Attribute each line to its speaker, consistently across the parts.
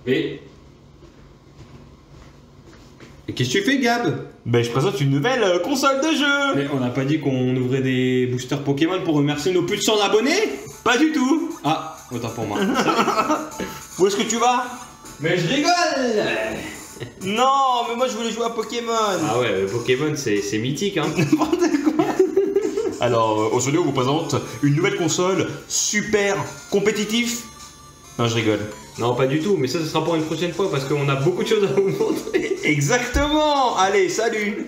Speaker 1: Et qu'est-ce que tu fais, Gab?
Speaker 2: Ben, je présente une nouvelle console de jeu.
Speaker 1: Mais on n'a pas dit qu'on ouvrait des boosters Pokémon pour remercier nos plus de 100 abonnés?
Speaker 2: Pas du tout.
Speaker 1: Ah, autant pour moi.
Speaker 2: Où est-ce que tu vas?
Speaker 1: Mais je rigole!
Speaker 2: Non, mais moi je voulais jouer à Pokémon.
Speaker 1: Ah ouais, Pokémon c'est mythique, hein.
Speaker 2: Alors, aujourd'hui on vous présente une nouvelle console super compétitive. Non, je rigole.
Speaker 1: Non, pas du tout, mais ça ce sera pour une prochaine fois parce qu'on a beaucoup de choses à vous montrer.
Speaker 2: Exactement. Allez, salut.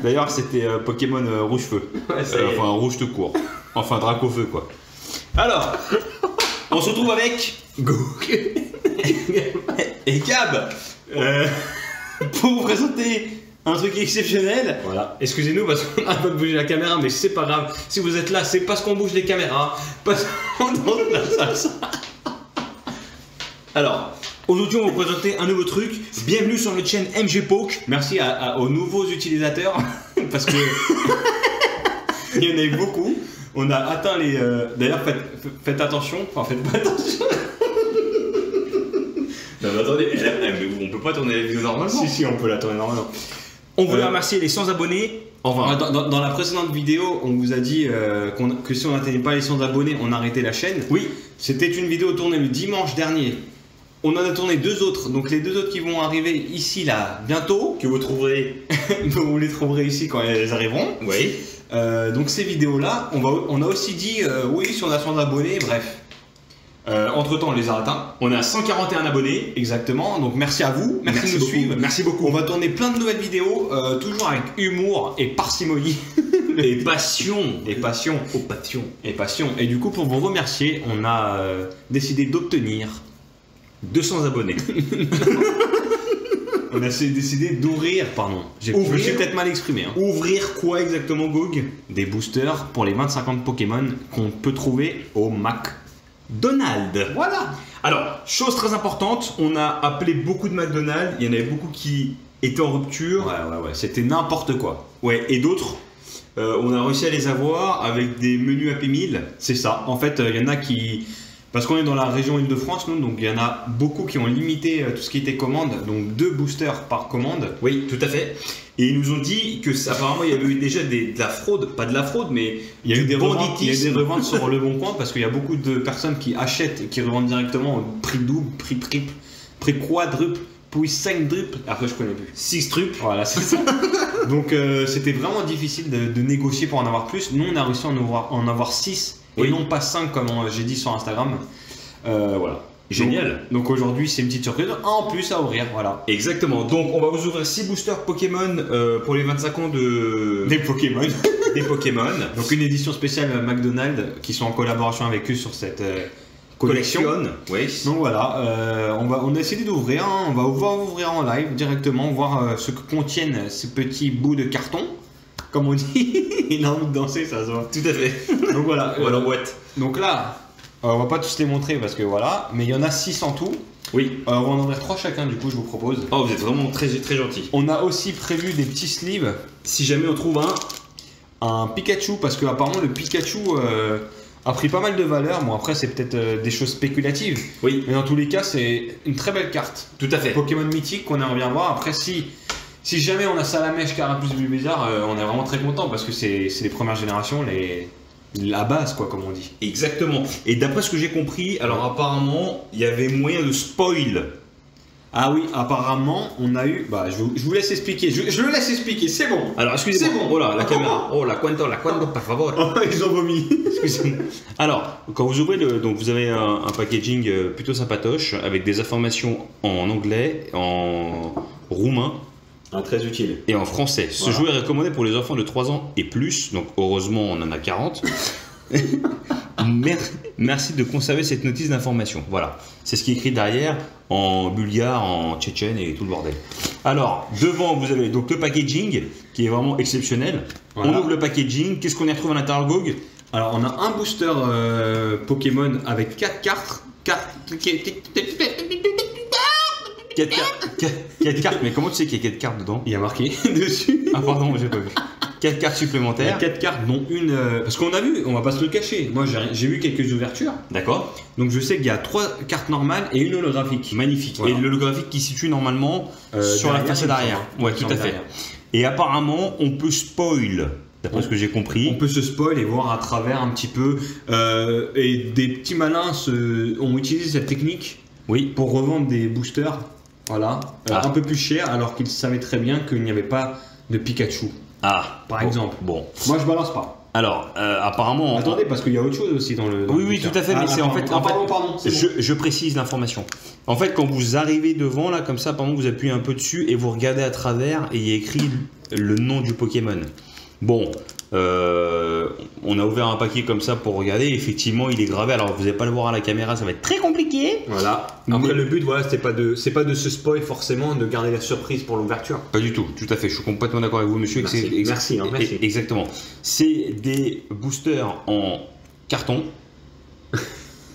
Speaker 2: D'ailleurs, c'était Pokémon rouge feu.
Speaker 1: Ouais, ça y est.
Speaker 2: Enfin, rouge tout court. Enfin, Draco feu, quoi. Alors, on se retrouve avec
Speaker 1: Goog.
Speaker 2: et Gab pour vous présenter un truc exceptionnel.
Speaker 1: Voilà. Excusez-nous parce qu'on a pas de bouger la caméra, mais c'est pas grave. Si vous êtes là, c'est parce qu'on bouge les caméras. Parce qu'on danse la salsa.
Speaker 2: Alors, aujourd'hui, on va vous présenter un nouveau truc. Bienvenue sur notre chaîne MG Poke.
Speaker 1: Merci aux nouveaux utilisateurs parce que
Speaker 2: Il y en a eu beaucoup.
Speaker 1: on a atteint les. D'ailleurs, faites attention. Enfin, faites pas attention. Non, mais attendez, mais on peut pas tourner la vidéo normalement.
Speaker 2: Si, on peut la tourner normalement. On voulait remercier les 100 abonnés.
Speaker 1: Enfin, dans la précédente vidéo, on vous a dit que si on n'atteignait pas les 100 abonnés, on arrêtait la chaîne.
Speaker 2: Oui.
Speaker 1: C'était une vidéo tournée le dimanche dernier. On en a tourné deux autres. Donc les deux autres qui vont arriver ici, là, bientôt.
Speaker 2: Que vous trouverez.
Speaker 1: Vous les trouverez ici quand elles arriveront.
Speaker 2: Oui.
Speaker 1: Donc ces vidéos-là, on a aussi dit, oui, si on a 100 abonnés, bref. Entre-temps, on les a atteints.
Speaker 2: On a 141 abonnés.
Speaker 1: Exactement. Donc merci à vous. Merci de nous
Speaker 2: beaucoup.
Speaker 1: suivre.
Speaker 2: Merci beaucoup.
Speaker 1: On va tourner plein de nouvelles vidéos, toujours avec humour et parcimonie.
Speaker 2: Et passion.
Speaker 1: Et passion.
Speaker 2: Oh, passion.
Speaker 1: Et passion. Et du coup, pour vous remercier, on a décidé d'obtenir
Speaker 2: 200 abonnés.
Speaker 1: On a décidé d'ouvrir, pardon. Je me suis peut-être mal exprimé. Hein.
Speaker 2: Ouvrir quoi exactement, Gog?
Speaker 1: Des boosters pour les 25 ans de Pokémon qu'on peut trouver au McDonald's.
Speaker 2: Voilà. Alors, chose très importante, on a appelé beaucoup de McDonald's. Il y en avait beaucoup qui étaient en rupture.
Speaker 1: Ouais. C'était n'importe quoi.
Speaker 2: Ouais, et d'autres, on a réussi à les avoir avec des menus Happy Meal.
Speaker 1: C'est ça. En fait, il y en a qui... Parce qu'on est dans la région Île-de-France, nous, donc il y en a beaucoup qui ont limité tout ce qui était commande, donc 2 boosters par commande.
Speaker 2: Oui, tout à fait. Et ils nous ont dit que apparemment il y avait eu déjà de la fraude, pas de la fraude, mais
Speaker 1: Il y a eu des reventes,
Speaker 2: banditisme.
Speaker 1: reventes sur le bon coin parce qu'il y a beaucoup de personnes qui achètent et qui revendent directement au prix double, prix triple, prix quadruple, puis 5 drupes. Après, je connais plus.
Speaker 2: 6 trucs.
Speaker 1: Voilà, c'est ça. Donc c'était vraiment difficile de négocier pour en avoir plus. Nous, on a réussi à en avoir 6 et
Speaker 2: Oui.
Speaker 1: non pas 5 comme j'ai dit sur Instagram. Voilà.
Speaker 2: Génial.
Speaker 1: Donc aujourd'hui, c'est une petite surprise en plus à ouvrir. Voilà.
Speaker 2: Exactement. Donc on va vous ouvrir 6 boosters Pokémon pour les 25 ans
Speaker 1: Des Pokémon.
Speaker 2: des Pokémon.
Speaker 1: Donc une édition spéciale McDonald's qui sont en collaboration avec eux sur cette collection.
Speaker 2: Oui.
Speaker 1: Donc voilà, on a essayé d'ouvrir, hein. On va ouvrir en live directement, voir ce que contiennent ces petits bouts de carton. Comme on dit, il a envie de danser, ça se voit.
Speaker 2: Tout à fait.
Speaker 1: Donc voilà.
Speaker 2: Voilà en boîte.
Speaker 1: Donc là, on va pas tous les montrer parce que voilà, mais il y en a 6 en tout.
Speaker 2: Oui.
Speaker 1: On va en ouvrir 3 chacun, du coup, je vous propose.
Speaker 2: Oh, vous êtes vraiment très, très gentil.
Speaker 1: On a aussi prévu des petits sleeves,
Speaker 2: Si jamais on trouve
Speaker 1: un Pikachu, parce que apparemment le Pikachu a pris pas mal de valeur. Bon, après, c'est peut-être des choses spéculatives.
Speaker 2: Oui.
Speaker 1: Mais dans tous les cas, c'est une très belle carte.
Speaker 2: Tout à fait.
Speaker 1: Pokémon mythique qu'on aimerait bien voir. Après, si jamais on a Salamèche, Carapuce, Bulbizarre, on est vraiment très content parce que c'est les premières générations, la base, quoi, comme on dit.
Speaker 2: Exactement. Et d'après ce que j'ai compris, alors apparemment, il y avait moyen de spoil.
Speaker 1: Ah oui, apparemment, on a eu... Bah, je vous laisse expliquer. Je le laisse expliquer, c'est bon.
Speaker 2: Alors, excusez-moi.
Speaker 1: C'est bon.
Speaker 2: Oh là, la caméra. Oh, la cuento, par favor.
Speaker 1: Ils ont vomi.
Speaker 2: Excusez-moi. Alors, quand vous ouvrez donc vous avez un packaging plutôt sympatoche avec des informations en anglais, en roumain
Speaker 1: Très utile.
Speaker 2: et en français. Ce
Speaker 1: Voilà.
Speaker 2: jeu est recommandé pour les enfants de 3 ans et plus, donc heureusement on en a 40. Merci de conserver cette notice d'information. Voilà, c'est ce qui est écrit derrière en bulgare, en tchétchène et tout le bordel. Alors, devant vous avez donc le packaging qui est vraiment exceptionnel.
Speaker 1: Voilà.
Speaker 2: On ouvre le packaging, qu'est-ce qu'on y retrouve à l'intérieur, Gog?
Speaker 1: Alors, on a un booster Pokémon avec 4 cartes.
Speaker 2: 4 cartes, mais comment tu sais qu'il y a 4 cartes dedans?
Speaker 1: Il y a marqué dessus.
Speaker 2: Ah pardon, j'ai pas vu. 4 cartes
Speaker 1: Il y a
Speaker 2: supplémentaires.
Speaker 1: 4 cartes, dont une. Parce qu'on a vu, on va pas se le cacher. Moi, j'ai vu quelques ouvertures.
Speaker 2: D'accord.
Speaker 1: Donc, je sais qu'il y a 3 cartes normales et une holographique.
Speaker 2: Magnifique.
Speaker 1: Voilà.
Speaker 2: Et l'holographique qui se situe normalement sur la
Speaker 1: derrière,
Speaker 2: façade
Speaker 1: il me
Speaker 2: arrière.
Speaker 1: semble.
Speaker 2: Ouais,
Speaker 1: Il me
Speaker 2: tout à
Speaker 1: semble
Speaker 2: fait.
Speaker 1: derrière.
Speaker 2: Et apparemment, on peut spoil, d'après ce que j'ai compris.
Speaker 1: On peut se spoil et voir à travers un petit peu. Et des petits malins ont utilisé cette technique
Speaker 2: Oui.
Speaker 1: pour revendre des boosters. Voilà.
Speaker 2: Ah.
Speaker 1: Un peu plus cher, alors qu'ils savaient très bien qu'il n'y avait pas de Pikachu.
Speaker 2: Ah.
Speaker 1: Par
Speaker 2: bon,
Speaker 1: exemple.
Speaker 2: Bon.
Speaker 1: Moi, je balance pas.
Speaker 2: Alors, apparemment.
Speaker 1: Attendez, parce qu'il y a autre chose aussi dans le.
Speaker 2: Oui, oui, tout à fait, mais c'est en fait.
Speaker 1: Pardon, c'est bon.
Speaker 2: Je précise l'information. En fait, quand vous arrivez devant, là, comme ça, par exemple, vous appuyez un peu dessus et vous regardez à travers et il y a écrit le nom du Pokémon. Bon, on a ouvert un paquet comme ça pour regarder. Effectivement, il est gravé. Alors, vous n'allez pas le voir à la caméra, ça va être très compliqué.
Speaker 1: Voilà. Après, le but, voilà, c'est pas de se spoil forcément, de garder la surprise pour l'ouverture.
Speaker 2: Pas du tout, tout à fait. Je suis complètement d'accord avec vous, monsieur.
Speaker 1: Merci.
Speaker 2: Que c'est
Speaker 1: Merci, hein, merci.
Speaker 2: Exactement. C'est des boosters en carton.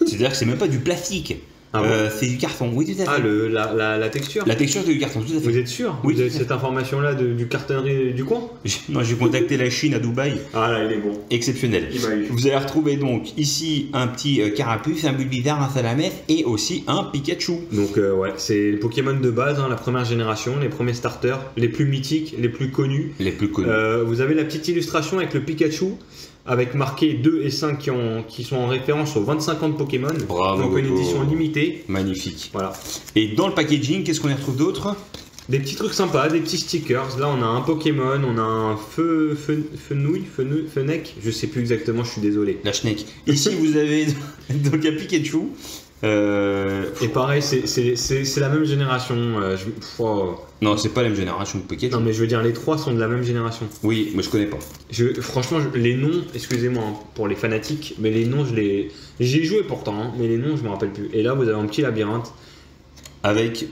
Speaker 2: C'est-à-dire que c'est même pas du plastique.
Speaker 1: Ah bon
Speaker 2: C'est du carton. Oui, tout à fait.
Speaker 1: Ah, la texture.
Speaker 2: La texture c'est du carton, tout à fait.
Speaker 1: Vous êtes sûr?
Speaker 2: Oui.
Speaker 1: Vous avez cette information-là du cartonnerie du coin?
Speaker 2: Moi, j'ai contacté la Chine à Dubaï.
Speaker 1: Ah là, il est bon.
Speaker 2: Exceptionnel.
Speaker 1: Il va y.
Speaker 2: Vous allez retrouver donc ici un petit carapuce, un Bulbizarre, un Salamèche et aussi un Pikachu.
Speaker 1: Donc ouais, c'est les Pokémon de base, hein, la première génération, les premiers starters, les plus mythiques, les plus connus.
Speaker 2: Les plus connus.
Speaker 1: Vous avez la petite illustration avec le Pikachu, avec marqué 2 et 5 qui sont en référence aux 25 ans de Pokémon.
Speaker 2: Bravo,
Speaker 1: Donc une
Speaker 2: Gogo.
Speaker 1: édition limitée.
Speaker 2: Magnifique.
Speaker 1: Voilà.
Speaker 2: Et dans le packaging, qu'est-ce qu'on y retrouve d'autre?
Speaker 1: Des petits trucs sympas, des petits stickers. Là, on a un Pokémon, on a un Fenneck, je sais plus exactement, je suis désolé.
Speaker 2: La Schneck. Ici, vous avez donc un Pikachu.
Speaker 1: Et pareil, c'est la même génération.
Speaker 2: Non, c'est pas la même génération de Pikachu.
Speaker 1: Non, mais je veux dire, les trois sont de la même génération.
Speaker 2: Oui, moi je connais pas.
Speaker 1: Franchement, les noms, excusez-moi hein, pour les fanatiques, mais les noms, j'y ai joué pourtant, hein, mais les noms, je me rappelle plus. Et là, vous avez un petit labyrinthe.
Speaker 2: Avec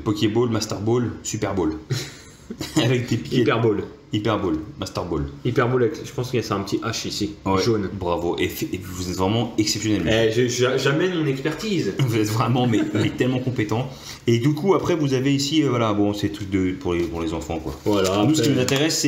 Speaker 2: Pokéball, Master Ball, Super Ball. Avec des pieds.
Speaker 1: Hyper Ball.
Speaker 2: Hyper Ball, Master Ball.
Speaker 1: Hyper Ball, je pense qu'il y a un petit H ici,
Speaker 2: Ouais,
Speaker 1: jaune.
Speaker 2: Bravo. Et vous êtes vraiment exceptionnel.
Speaker 1: J'amène mon expertise.
Speaker 2: Vous êtes vraiment mais tellement compétent. Et du coup, après, vous avez ici, voilà, bon, c'est tout pour les enfants, quoi.
Speaker 1: Voilà.
Speaker 2: Nous, ce qui nous intéresse,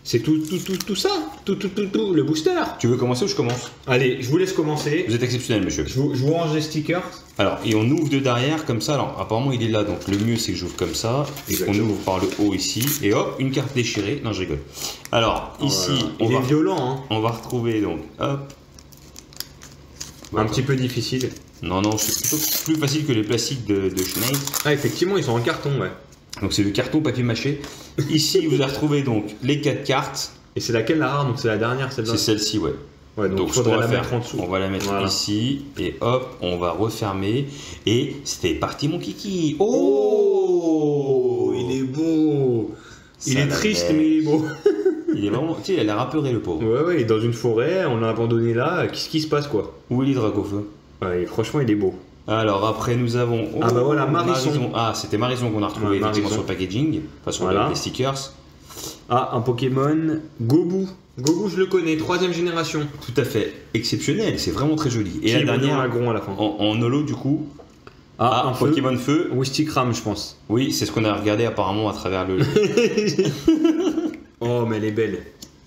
Speaker 1: c'est tout ça, tout, le booster.
Speaker 2: Tu veux commencer ou je commence?
Speaker 1: Allez, je vous laisse commencer.
Speaker 2: Vous êtes exceptionnel, monsieur.
Speaker 1: Je vous range les stickers.
Speaker 2: Alors, et on ouvre de derrière comme ça. Alors, apparemment, il est là. Donc, le mieux, c'est que j'ouvre comme ça.
Speaker 1: Exactement.
Speaker 2: On ouvre par le haut ici. Et hop, une carte déchirée. Non, je rigole. Alors, ici,
Speaker 1: Il est violent, hein.
Speaker 2: on va retrouver donc, hop.
Speaker 1: Un petit peu difficile.
Speaker 2: Non, c'est plutôt plus facile que les plastiques de Schneid.
Speaker 1: Ah, effectivement, ils sont en carton, ouais.
Speaker 2: Donc, c'est du carton papier mâché. Ici, vous allez retrouver donc les 4 cartes.
Speaker 1: Et c'est laquelle la rare? Donc c'est la dernière, celle-là.
Speaker 2: C'est celle-ci, ouais.
Speaker 1: Ouais, donc
Speaker 2: Donc,
Speaker 1: il
Speaker 2: ce qu'on
Speaker 1: faudrait
Speaker 2: va
Speaker 1: la
Speaker 2: faire,
Speaker 1: mettre en dessous.
Speaker 2: on va la mettre
Speaker 1: Voilà.
Speaker 2: ici et hop, on va refermer et c'est parti mon kiki. Oh,
Speaker 1: il est beau. Il
Speaker 2: Ça
Speaker 1: est
Speaker 2: va
Speaker 1: triste,
Speaker 2: être.
Speaker 1: mais il est beau.
Speaker 2: Il est vraiment, tu sais, il a l'air apeuré le pauvre.
Speaker 1: Ouais, il est dans une forêt, on l'a abandonné là. Qu'est-ce qui se passe, quoi?
Speaker 2: Où est l'hydracofeu?
Speaker 1: Ouais, et franchement, il est beau.
Speaker 2: Alors après nous avons.
Speaker 1: Ah bah voilà, Marisson.
Speaker 2: Ah, c'était Marisson qu'on a retrouvé
Speaker 1: Ouais,
Speaker 2: effectivement
Speaker 1: Marisson.
Speaker 2: sur le packaging, enfin sur
Speaker 1: Voilà.
Speaker 2: les stickers.
Speaker 1: Ah, un Pokémon Gobu. Gobu, je le connais, 3ème génération.
Speaker 2: Tout à fait exceptionnel, c'est vraiment très joli. Et
Speaker 1: Qui
Speaker 2: la
Speaker 1: est
Speaker 2: dernière
Speaker 1: Agron à la fin.
Speaker 2: en holo du coup.
Speaker 1: Ah,
Speaker 2: un Pokémon feu.
Speaker 1: Wistikram, je pense.
Speaker 2: Oui, c'est ce qu'on a regardé apparemment à travers le.
Speaker 1: Oh, mais elle est belle.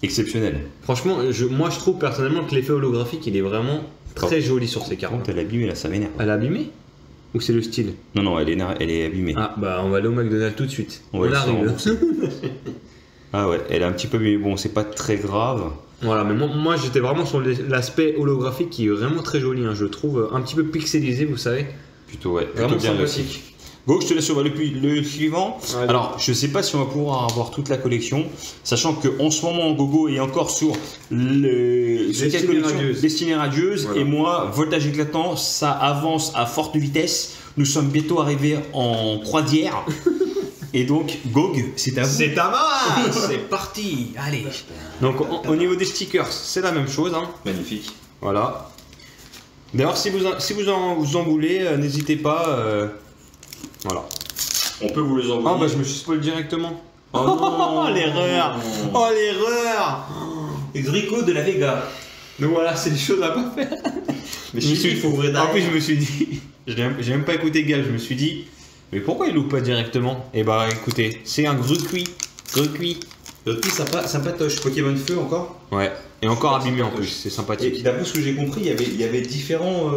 Speaker 2: Exceptionnel.
Speaker 1: Franchement, moi je trouve personnellement que l'effet holographique il est vraiment très joli sur ces
Speaker 2: Par
Speaker 1: cartes.
Speaker 2: contre, elle est abîmée là, ça m'énerve.
Speaker 1: Elle est abîmée? Ou c'est le style?
Speaker 2: Non, elle est abîmée.
Speaker 1: Ah, bah on va aller au McDonald's tout de suite.
Speaker 2: On va
Speaker 1: On
Speaker 2: le
Speaker 1: arrive.
Speaker 2: rembourser. Ah ouais, elle est un petit peu abîmée. Bon, c'est pas très grave.
Speaker 1: Voilà, mais moi j'étais vraiment sur l'aspect holographique qui est vraiment très joli. Hein. Je le trouve un petit peu pixelisé, vous savez.
Speaker 2: Plutôt, ouais. Plutôt
Speaker 1: Vraiment
Speaker 2: bien réussi.
Speaker 1: sympathique.
Speaker 2: Go, je te laisse sur le suivant.
Speaker 1: Allez.
Speaker 2: Alors, je sais pas si on va pouvoir avoir toute la collection, sachant qu'en ce moment, Gogo est encore sur le
Speaker 1: Destinée radieuse.
Speaker 2: Destinée radieuse.
Speaker 1: Voilà.
Speaker 2: Et moi, voltage éclatant, ça avance à forte vitesse. Nous sommes bientôt arrivés en croisière. Et donc, Gog, c'est à vous.
Speaker 1: C'est à moi. C'est parti. Allez. Donc au niveau des stickers, c'est la même chose. Hein.
Speaker 2: Magnifique.
Speaker 1: Voilà. D'ailleurs, si vous en voulez, n'hésitez pas. Voilà.
Speaker 2: On peut vous les envoyer.
Speaker 1: Ah bah je me suis spoil directement.
Speaker 2: Oh non.
Speaker 1: l'erreur. Oh l'erreur.
Speaker 2: Grico de la Vega.
Speaker 1: Donc voilà, c'est des choses à pas faire.
Speaker 2: Mais
Speaker 1: Je me suis-
Speaker 2: il faut ouvrir
Speaker 1: En
Speaker 2: derrière.
Speaker 1: plus, je me suis dit, j'ai même pas écouté Gal, je me suis dit, mais pourquoi il loupe pas directement? Et bah écoutez, c'est un grucuit.
Speaker 2: Le petit sympatoche. Pokémon Feu encore.
Speaker 1: Ouais. Et encore abîmé en plus,
Speaker 2: sympatoche.
Speaker 1: c'est
Speaker 2: Et
Speaker 1: sympathique.
Speaker 2: d'après ce que j'ai compris, il y avait différents.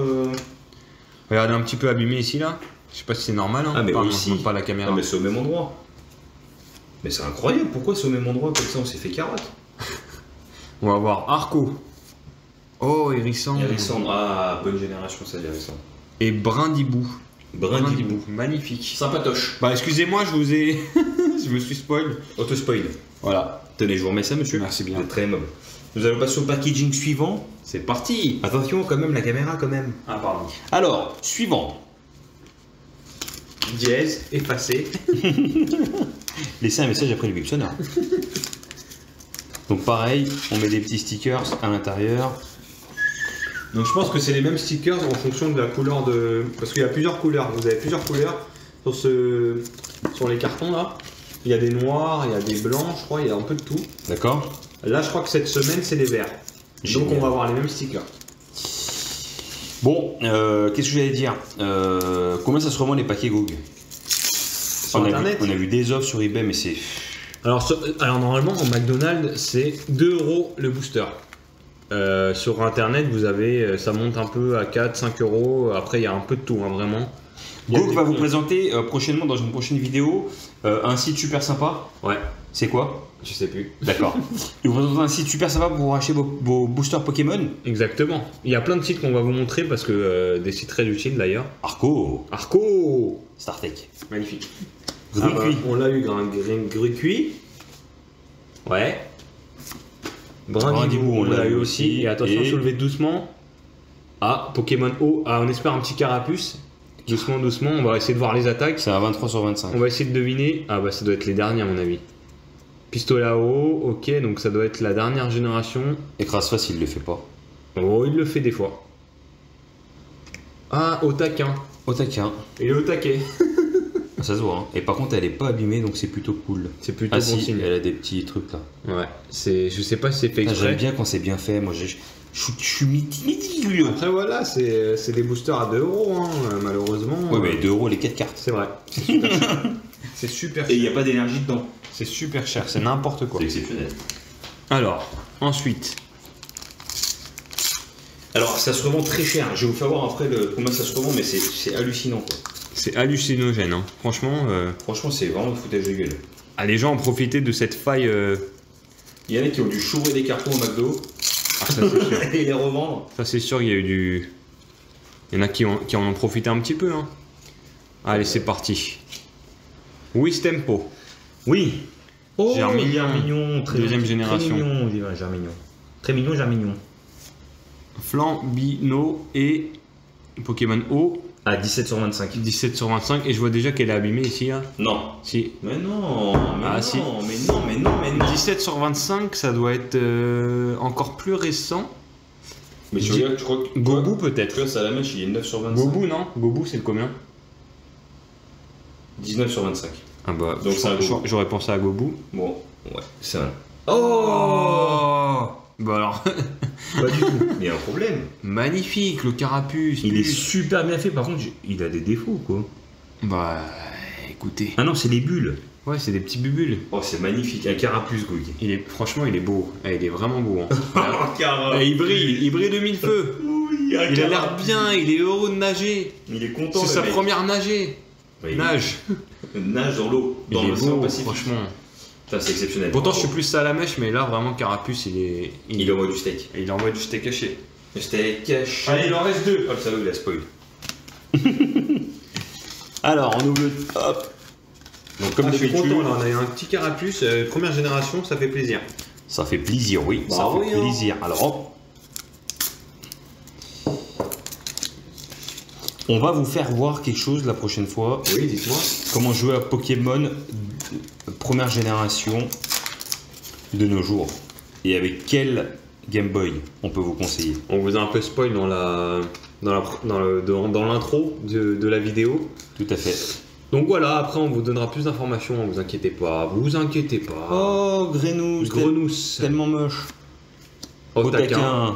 Speaker 1: Regardez un petit peu abîmé ici là. Je sais pas si c'est normal. Hein.
Speaker 2: Ah, mais
Speaker 1: Pardon,
Speaker 2: aussi.
Speaker 1: je montre pas la caméra.
Speaker 2: Ah, mais c'est au même endroit. Mais c'est incroyable, pourquoi c'est au même endroit comme ça on s'est fait carotte?
Speaker 1: On va voir Arco. Oh, Hérisson.
Speaker 2: Hérisson, ah, bonne génération ça, Hérisson.
Speaker 1: Et Brindibou.
Speaker 2: Brindibou.
Speaker 1: Magnifique.
Speaker 2: Sympatoche.
Speaker 1: Bah, excusez-moi, je vous ai. Je me suis spoil.
Speaker 2: Auto-spoil.
Speaker 1: Voilà.
Speaker 2: Tenez, je vous remets ça, monsieur.
Speaker 1: Merci bien.
Speaker 2: Vous êtes très aimable. Nous allons passer au packaging suivant.
Speaker 1: C'est parti.
Speaker 2: Attention, quand même, la caméra, quand même.
Speaker 1: Ah, pardon.
Speaker 2: Alors, suivant.
Speaker 1: Dièse, effacé.
Speaker 2: Laissez un message après le bip sonore. Donc, pareil, on met des petits stickers à l'intérieur.
Speaker 1: Donc je pense que c'est les mêmes stickers en fonction de la couleur de... Parce qu'il y a plusieurs couleurs, vous avez plusieurs couleurs sur les cartons là. Il y a des noirs, il y a des blancs, je crois, il y a un peu de tout.
Speaker 2: D'accord.
Speaker 1: Là je crois que cette semaine c'est les verts.
Speaker 2: Génial.
Speaker 1: Donc on va avoir les mêmes stickers.
Speaker 2: Bon, qu'est-ce que j'allais dire combien ça se revend les paquets GOG?
Speaker 1: Sur internet
Speaker 2: on a vu des offres sur eBay, mais c'est...
Speaker 1: alors normalement en McDonald's c'est 2 € le booster. Sur internet vous avez, ça monte un peu à 4-5 €. Après il y a un peu de tout hein, vraiment.
Speaker 2: GOG va vous présenter prochainement dans une prochaine vidéo un site super sympa.
Speaker 1: Ouais,
Speaker 2: C'est quoi?
Speaker 1: je sais plus.
Speaker 2: D'accord. Ils vous présentent un site super sympa pour acheter vos boosters Pokémon.
Speaker 1: Exactement. Il y a plein de sites qu'on va vous montrer parce que des sites très utiles d'ailleurs.
Speaker 2: Arco,
Speaker 1: Arco.
Speaker 2: StarTech.
Speaker 1: Magnifique.
Speaker 2: Grucuit.
Speaker 1: On l'a eu, Grucuit. Ouais. Brindibou, on l'a eu aussi. Et attention, soulevez doucement. Ah, Pokémon O. Ah, on espère un petit carapuce. Doucement, doucement. On va essayer de voir les attaques.
Speaker 2: C'est un 23 sur 25.
Speaker 1: On va essayer de deviner. Ah, bah ça doit être les derniers à mon avis. Pistolet à eau. Ok, donc ça doit être la dernière génération.
Speaker 2: Écrase facile, il le fait pas.
Speaker 1: Oh, il le fait des fois. Ah, au taquin.
Speaker 2: Au taquin.
Speaker 1: Il est au taquet.
Speaker 2: Ça se voit. Hein. Et par contre, elle est pas abîmée, donc c'est plutôt cool.
Speaker 1: C'est plutôt
Speaker 2: Ah
Speaker 1: bon
Speaker 2: si,
Speaker 1: signe.
Speaker 2: elle a des petits trucs là.
Speaker 1: Ouais, je sais pas si c'est fait
Speaker 2: Ah,
Speaker 1: exprès.
Speaker 2: j'aime bien quand c'est bien fait. Moi, je suis méticuleux.
Speaker 1: Après voilà, c'est des boosters à 2 € hein, malheureusement.
Speaker 2: Ouais, mais 2 € les 4 cartes.
Speaker 1: C'est vrai. C'est super cher. C'est super
Speaker 2: Et il n'y
Speaker 1: cher.
Speaker 2: a pas d'énergie dedans.
Speaker 1: C'est super cher, c'est n'importe quoi.
Speaker 2: C'est exceptionnel.
Speaker 1: Alors, ensuite.
Speaker 2: Alors, ça se revend très cher. Je vais vous faire voir après combien ça se revend, mais c'est hallucinant quoi.
Speaker 1: C'est hallucinogène, hein. Franchement.
Speaker 2: Franchement, c'est vraiment le foutage de gueule.
Speaker 1: Ah, les gens ont profité de cette faille.
Speaker 2: Il y en a qui ont dû chourer des cartons au McDo
Speaker 1: Ah, ça c'est sûr.
Speaker 2: et les revendre.
Speaker 1: Ça c'est sûr, il y a eu du. Il y en a qui en ont profité un petit peu. Hein. Allez, c'est parti. Wistempo.
Speaker 2: Oui. Oh,
Speaker 1: Germignon.
Speaker 2: Germignon,
Speaker 1: Deuxième génération.
Speaker 2: Très mignon, on dirait Germignon. Très mignon, Germignon.
Speaker 1: Flambino et Pokémon O.
Speaker 2: À 17 sur 25.
Speaker 1: 17 sur 25. Et je vois déjà qu'elle est abîmée ici. Là.
Speaker 2: Non.
Speaker 1: Si.
Speaker 2: Mais non, mais
Speaker 1: Ah,
Speaker 2: non,
Speaker 1: si.
Speaker 2: mais non, mais non, mais non.
Speaker 1: 17 sur 25, ça doit être encore plus récent.
Speaker 2: Mais tu regardes, je crois que.
Speaker 1: Gobu
Speaker 2: Tu
Speaker 1: peut-être.
Speaker 2: vois, ça la mèche, il est 9 sur 25.
Speaker 1: Gobu non Gobu c'est le combien
Speaker 2: 19 sur 25.
Speaker 1: Ah bah,
Speaker 2: Donc c'est un Gobu.
Speaker 1: j'aurais pensé à Gobu.
Speaker 2: Bon, ouais, c'est un.
Speaker 1: Oh bah alors,
Speaker 2: Pas du tout. Il y a un problème.
Speaker 1: magnifique le carapuce.
Speaker 2: Il est
Speaker 1: plus.
Speaker 2: super bien fait, par contre, il a des défauts, quoi.
Speaker 1: Bah écoutez.
Speaker 2: Ah non, c'est les bulles.
Speaker 1: Ouais, c'est des petits bubules.
Speaker 2: Oh, c'est magnifique. Un carapuce, Gouy.
Speaker 1: Franchement, il est beau. Il est vraiment beau. Hein.
Speaker 2: Oh,
Speaker 1: Il brille de mille feux.
Speaker 2: Oui,
Speaker 1: Il a l'air bien, il est heureux de nager.
Speaker 2: Il est content.
Speaker 1: C'est
Speaker 2: le
Speaker 1: sa
Speaker 2: mec.
Speaker 1: première nagée.
Speaker 2: Ouais,
Speaker 1: Nage.
Speaker 2: il nage dans l'eau,
Speaker 1: Il
Speaker 2: dans
Speaker 1: est
Speaker 2: l'océan
Speaker 1: beau,
Speaker 2: Pacifique.
Speaker 1: franchement.
Speaker 2: Putain, c'est exceptionnel.
Speaker 1: Pourtant, je suis plus salamèche, mais là, vraiment, carapuce,
Speaker 2: Il envoie du steak.
Speaker 1: il envoie du steak haché.
Speaker 2: Le steak caché.
Speaker 1: Allez, il en reste 2.
Speaker 2: Oh, le salaud, il a spoil. Alors, on ouvre le. Hop. Donc, comme
Speaker 1: Je suis
Speaker 2: d'habitude,
Speaker 1: content, là, on a eu un petit carapuce, première génération, ça fait plaisir.
Speaker 2: ça fait plaisir, oui.
Speaker 1: Bah
Speaker 2: ça
Speaker 1: oui,
Speaker 2: fait
Speaker 1: hein.
Speaker 2: plaisir. Alors, hop. On va vous faire voir quelque chose la prochaine fois.
Speaker 1: Oui, dites-moi.
Speaker 2: Comment jouer à Pokémon première génération de nos jours. Et avec quel Game Boy on peut vous conseiller.
Speaker 1: On vous a un peu spoil dans l'intro de la vidéo.
Speaker 2: Tout à fait.
Speaker 1: Donc voilà, après on vous donnera plus d'informations, vous inquiétez pas, vous inquiétez pas.
Speaker 2: Oh, Grenousse,
Speaker 1: Grenousse,
Speaker 2: tellement moche.
Speaker 1: Otaquin,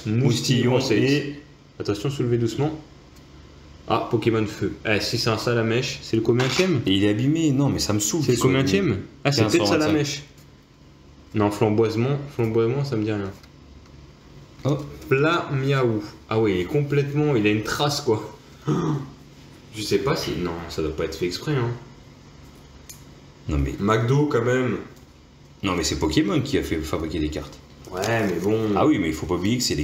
Speaker 2: Moustillon
Speaker 1: c'est-
Speaker 2: et
Speaker 1: Attention, soulevez doucement. Ah, Pokémon Feu. Eh, si c'est un Salamèche, c'est le combienième?
Speaker 2: Et il est abîmé. Non, mais ça me saoule.
Speaker 1: C'est le combienième? Ah, c'est peut-être
Speaker 2: 1525.
Speaker 1: Salamèche. Non, flamboiement, ça me dit rien.
Speaker 2: Oh.
Speaker 1: Miaou. Ah oui, il est complètement... Il a une trace, quoi. Je sais pas si... Non, ça doit pas être fait exprès, hein.
Speaker 2: Non, mais...
Speaker 1: McDo, quand même.
Speaker 2: Non, mais c'est Pokémon qui a fait fabriquer des cartes.
Speaker 1: Ouais, mais bon...
Speaker 2: Ah oui, mais il faut pas oublier que c'est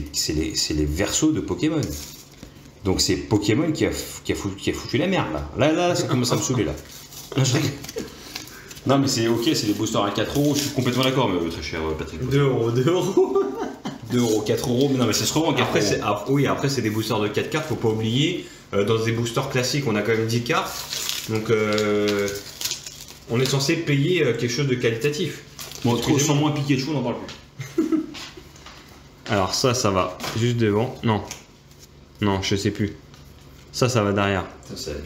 Speaker 2: les versos de Pokémon. Donc c'est Pokémon qui a foutu la merde, là. Là, ça commence à me saouler, là. Non, je rigole. Non, mais c'est ok, c'est des boosters à 4 €, je suis complètement d'accord, mais très cher, Patrick.
Speaker 1: 2 €, 2 €.
Speaker 2: 2 €, 4 €, mais non, mais ça se revend 4
Speaker 1: Après,
Speaker 2: €.
Speaker 1: oui, après, c'est des boosters de 4 cartes, faut pas oublier. Dans des boosters classiques, on a quand même 10 cartes. Donc, on est censé payer quelque chose de qualitatif.
Speaker 2: Bon, trop sans moins Pikachu, on n'en parle plus.
Speaker 1: Alors, ça va juste devant. Non. Non, je sais plus. Ça va derrière.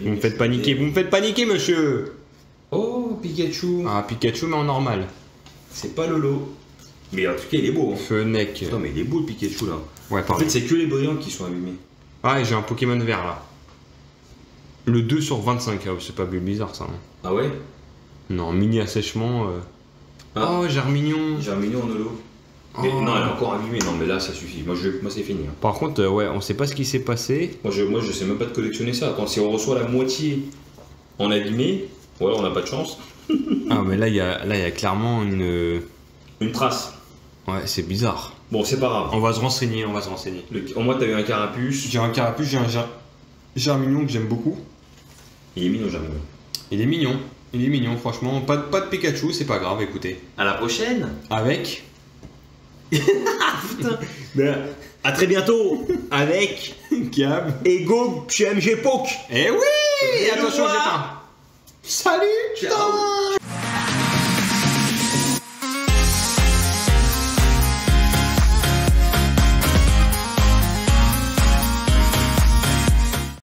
Speaker 1: Vous me faites paniquer, monsieur.
Speaker 2: Oh, Pikachu.
Speaker 1: Ah, Pikachu, mais en normal.
Speaker 2: C'est pas Lolo. Mais en tout cas, il est beau. Hein.
Speaker 1: Fenech.
Speaker 2: Non, mais il est beau le Pikachu là.
Speaker 1: Ouais,
Speaker 2: En
Speaker 1: pardon.
Speaker 2: fait, c'est que les brillants qui sont abîmés.
Speaker 1: Ah, et j'ai un Pokémon vert là. Le 2 sur 25. Ah, c'est pas bizarre ça. Hein.
Speaker 2: Ah ouais?
Speaker 1: Non, mini assèchement.
Speaker 2: Ah.
Speaker 1: Oh, Germignon.
Speaker 2: J'ai un mignon en holo. Mais
Speaker 1: Oh.
Speaker 2: non, elle est encore abîmée. Non, mais là, ça suffit. Moi, c'est fini. Hein.
Speaker 1: Par contre, ouais, on sait pas ce qui s'est passé.
Speaker 2: Moi, je sais même pas de collectionner ça. Attends, si on reçoit la moitié en abîmé, voilà, on n'a pas de chance.
Speaker 1: Ah, mais là, il y a clairement une.
Speaker 2: Une trace.
Speaker 1: Ouais, c'est bizarre.
Speaker 2: Bon, c'est pas grave.
Speaker 1: On va se renseigner.
Speaker 2: En moi, t'as eu un carapuce.
Speaker 1: J'ai un carapuce, j'ai un Germignon que j'aime beaucoup.
Speaker 2: Il est mignon, jamais.
Speaker 1: Il est mignon, franchement. Pas de Pikachu, c'est pas grave, écoutez.
Speaker 2: À la prochaine.
Speaker 1: Avec.
Speaker 2: Putain. Ben, à très bientôt avec
Speaker 1: Gab.
Speaker 2: Ego chez MG Poke.
Speaker 1: Eh oui.
Speaker 2: Et
Speaker 1: Attention,
Speaker 2: le
Speaker 1: j'éteins. Salut.
Speaker 2: Ciao.